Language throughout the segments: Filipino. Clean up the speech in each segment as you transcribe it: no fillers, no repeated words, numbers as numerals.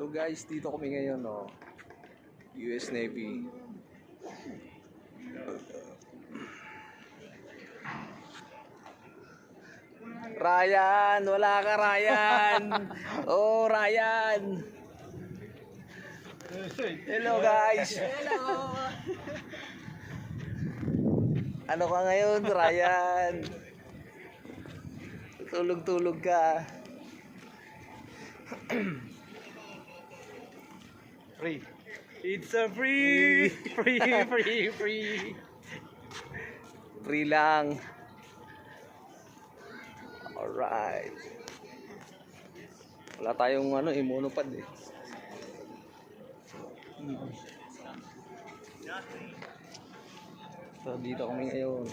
So guys, dito kami ngayon, no. US Navy. Ryan, wala ka Ryan. Oh, Ryan. Hello guys. Hello. Ano ka ngayon, Ryan? Tulog-tulog ka. Free. It's a free. Free. Free lang. Alright. Wala tayong monopod eh. So dito kami ngayon.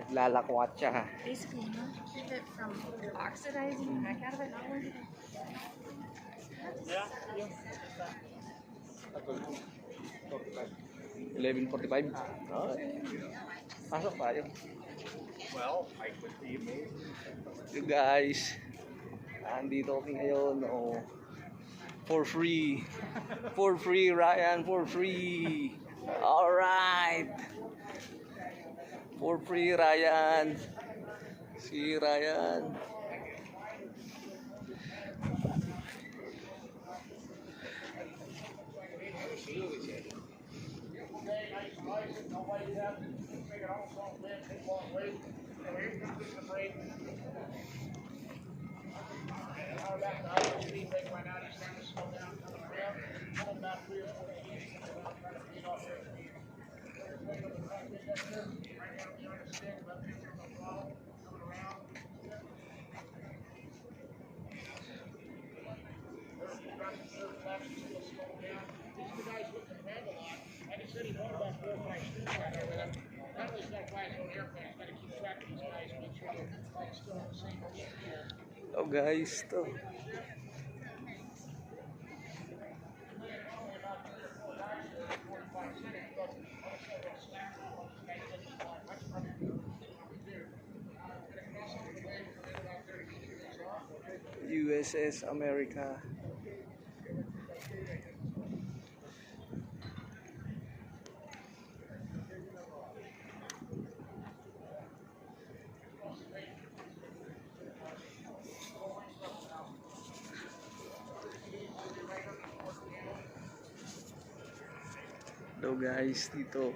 Naglalakwatsa. Basically, you want to keep it from oxidizing the heck out of it, not worry. 11:45. Pasok tayo. Well, I would be amazed. You guys, andito kami ngayon. Oh, for free. For free, Ryan. For free. Alright. For free, Ryan. Si Ryan. Oh guys, to. USS America. Hello guys, dito.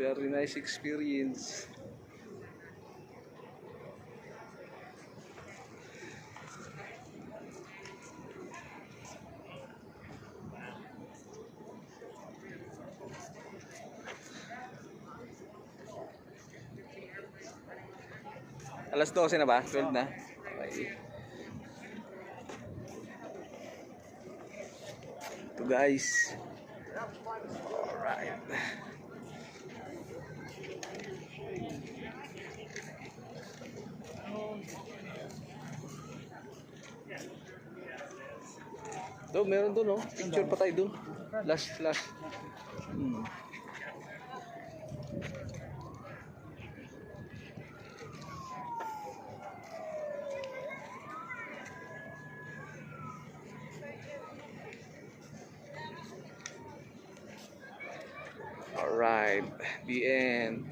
Very nice experience. Alas 12 na ba? 12 na? Okay. Ito guys. Alright. Do, meron doon, oh. Picture pa tayo doon. Last. Alright, the end.